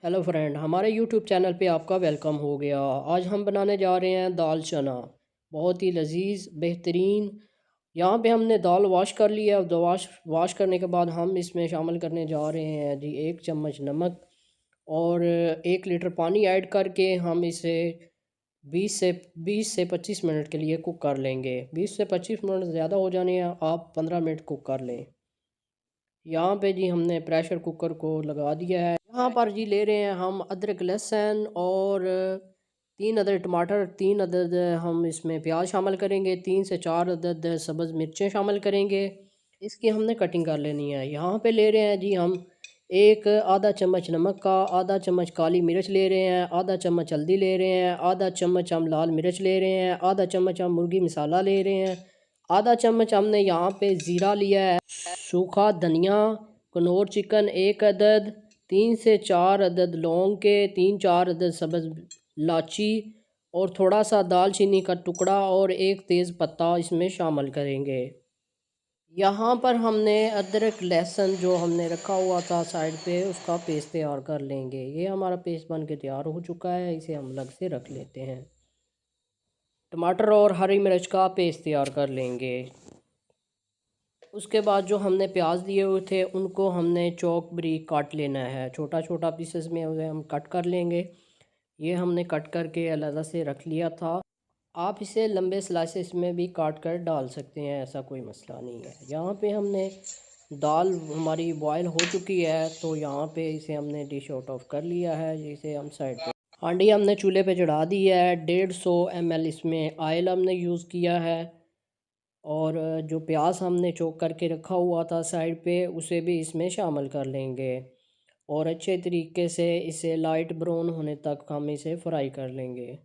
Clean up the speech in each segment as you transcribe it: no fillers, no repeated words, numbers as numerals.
Hello friend, हमारे YouTube channel पे आपका वेलकम हो गया। आज हम बनाने जा रहे हैं दाल चना। बहुत ही लजीज बेहतरीन। यहाँ पे हमने दाल वॉश कर लिया। अब वॉश करने के बाद हम इसमें शामिल करने जा रहे हैं जी 1 चम्मच नमक और 1 लीटर पानी ऐड करके हम इसे 20 से 25 मिनट के लिए कुक कर लेंगे। 20 से 25 मिनट ज़्यादा हो जाने हैं, आप 15 मिनट कुक कर लें। यहाँ पे जी हमने प्रेशर कुकर को लगा दिया है। यहाँ पर जी ले रहे हैं हम अदरक लहसुन और 3 अदद टमाटर, 3 अदद हम इसमें प्याज शामिल करेंगे, 3 से 4 अदद सब्ज़ मिर्चें शामिल करेंगे। इसकी हमने कटिंग कर लेनी है। यहाँ पे ले रहे हैं जी हम एक आधा चम्मच नमक का, आधा चम्मच काली मिर्च ले रहे हैं, आधा चम्मच हल्दी ले रहे हैं, आधा चम्मच हम लाल मिर्च ले रहे हैं, आधा चम्मच हम मुर्गी मसाला ले रहे हैं, आधा चम्मच हमने यहाँ पे ज़ीरा लिया है, सूखा धनिया, कनौर चिकन 1 अदद, 3 से 4 अदद लौंग के, 3-4 अदद सब्ज़ इलाची और थोड़ा सा दालचीनी का टुकड़ा और एक तेज़ पत्ता इसमें शामिल करेंगे। यहाँ पर हमने अदरक लहसुन जो हमने रखा हुआ था साइड पे, उसका पेस्ट तैयार कर लेंगे। ये हमारा पेस्ट बन के तैयार हो चुका है, इसे हम अलग से रख लेते हैं। टमाटर और हरी मिर्च का पेस्ट तैयार कर लेंगे। उसके बाद जो हमने प्याज लिए हुए थे उनको हमने चॉक बारीक काट लेना है। छोटा छोटा पीसेस में उसे हम कट कर लेंगे। ये हमने कट करके अलग से रख लिया था। आप इसे लंबे स्लाइसेस में भी काट कर डाल सकते हैं, ऐसा कोई मसला नहीं है। यहाँ पे हमने दाल हमारी बॉयल हो चुकी है, तो यहाँ पे इसे हमने डिश आउट ऑफ कर लिया है। जिसे हम साइड पे हांडी हमने चूल्हे पे चढ़ा दी है। 150 ml इसमें ऑयल हमने यूज़ किया है और जो प्याज हमने चॉप करके रखा हुआ था साइड पे, उसे भी इसमें शामिल कर लेंगे और अच्छे तरीके से इसे लाइट ब्राउन होने तक हम इसे फ्राई कर लेंगे।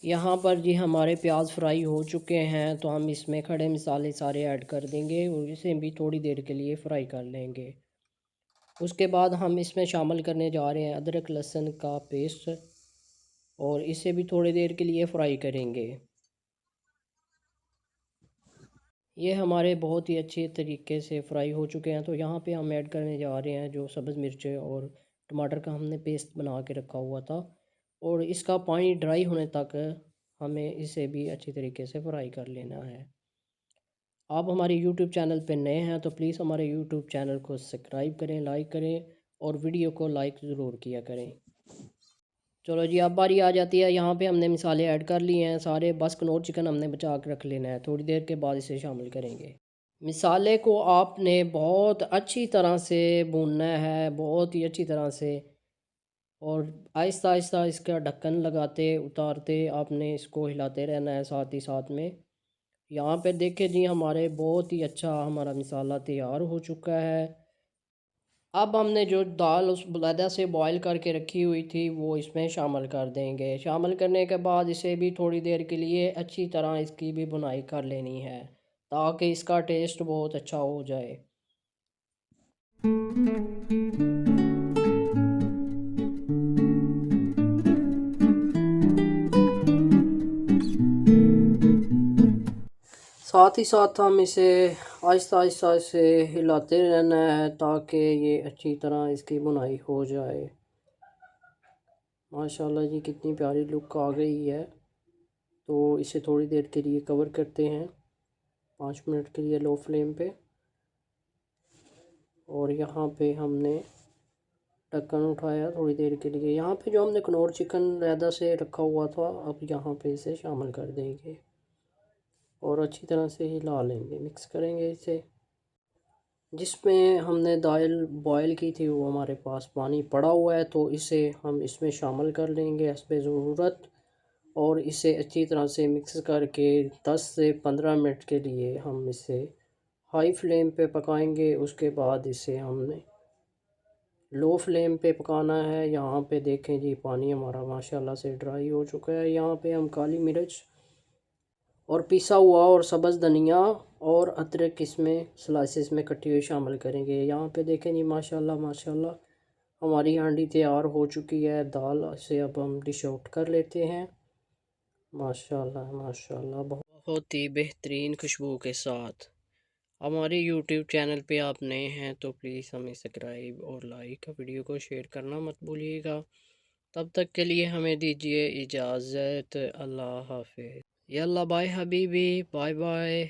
यहाँ पर जी हमारे प्याज फ्राई हो चुके हैं, तो हम इसमें खड़े मसाले सारे ऐड कर देंगे और इसे भी थोड़ी देर के लिए फ्राई कर लेंगे। उसके बाद हम इसमें शामिल करने जा रहे हैं अदरक लहसुन का पेस्ट और इसे भी थोड़ी देर के लिए फ्राई करेंगे। ये हमारे बहुत ही अच्छे तरीके से फ्राई हो चुके हैं, तो यहाँ पे हम ऐड करने जा रहे हैं जो सब्ज़ मिर्चें और टमाटर का हमने पेस्ट बना के रखा हुआ था और इसका पानी ड्राई होने तक हमें इसे भी अच्छी तरीके से फ्राई कर लेना है। आप हमारे यूट्यूब चैनल पे नए हैं तो प्लीज़ हमारे यूट्यूब चैनल को सब्सक्राइब करें, लाइक करें और वीडियो को लाइक ज़रूर किया करें। चलो जी, अब बारी आ जाती है। यहाँ पे हमने मसाले ऐड कर लिए हैं सारे। बस कनौर चिकन हमने बचा के रख लेना है, थोड़ी देर के बाद इसे शामिल करेंगे। मसाले को आपने बहुत अच्छी तरह से भूनना है, बहुत ही अच्छी तरह से, और आहिस्ता आहिस्ता इसका ढक्कन लगाते उतारते आपने इसको हिलाते रहना है साथ ही साथ में। यहाँ पे देखें जी हमारे बहुत ही अच्छा हमारा मसाला तैयार हो चुका है। अब हमने जो दाल उस बलादा से बॉईल करके रखी हुई थी वो इसमें शामिल कर देंगे। शामिल करने के बाद इसे भी थोड़ी देर के लिए अच्छी तरह इसकी भी बुनाई कर लेनी है ताकि इसका टेस्ट बहुत अच्छा हो जाए। साथ ही साथ हम इसे आहिस्ता आहिस्ता से हिलाते रहना है ताकि ये अच्छी तरह इसकी बुनाई हो जाए। माशाल्लाह जी कितनी प्यारी लुक आ गई है। तो इसे थोड़ी देर के लिए कवर करते हैं, 5 मिनट के लिए लो फ्लेम पे। और यहाँ पे हमने ढक्कन उठाया थोड़ी देर के लिए। यहाँ पे जो हमने कनौर चिकन ज़्यादा से रखा हुआ था, अब यहाँ पे इसे शामिल कर देंगे और अच्छी तरह से हिला लेंगे, मिक्स करेंगे इसे। जिसमें हमने दाल बॉयल की थी वो हमारे पास पानी पड़ा हुआ है, तो इसे हम इसमें शामिल कर लेंगे हस्बे ज़रूरत और इसे अच्छी तरह से मिक्स करके 10 से 15 मिनट के लिए हम इसे हाई फ्लेम पे पकाएंगे। उसके बाद इसे हमने लो फ्लेम पे पकाना है। यहाँ पे देखें जी पानी हमारा माशाल्लाह से ड्राई हो चुका है। यहाँ पे हम काली मिर्च और पिसा हुआ और सब्ज़ धनिया और अदरक इसमें स्लाइसेस में कटी हुई शामिल करेंगे। यहाँ पे देखें जी माशाल्लाह माशाल्लाह हमारी हांडी तैयार हो चुकी है दाल से। अब हम डिश आउट कर लेते हैं। माशाल्लाह माशाल्लाह बहुत ही बेहतरीन खुशबू के साथ। हमारे यूट्यूब चैनल पे आप नए हैं तो प्लीज़ हमें सब्सक्राइब और लाइक, वीडियो को शेयर करना मत भूलिएगा। तब तक के लिए हमें दीजिए इजाज़त। अल्लाह हाफ़िज़। यल्ला बाय हबीबी, बाय बाय।